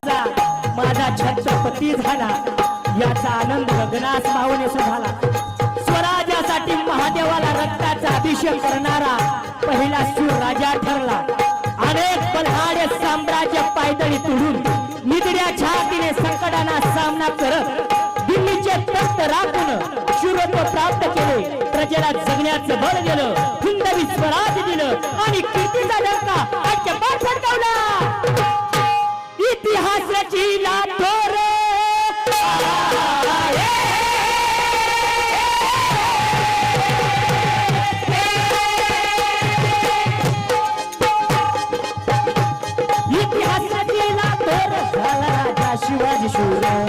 माझा छत्रपती झाला याचा आनंद गगनास मावनेसा झाला। स्वराज्यासाठी महादेवाला रक्ताचा अभिषेक करणारा पहिला शूर राजा ठरला। अनेक बलहाडे साम्राज्य पायदळी तुडून निधड्या छातीने संकटांना सामना करत दिल्लीचे तख्त राखून शूरत्व प्राप्त केले। प्रजेला जगण्याचं बळ दिलं, हिंदवी स्वराज्य दिलं आणि कीर्तीचा डंका अजबात फडकावला। इतिहास रचिला थोर इतिहास रचिला थोर झाला राजा शिवाजी शूर।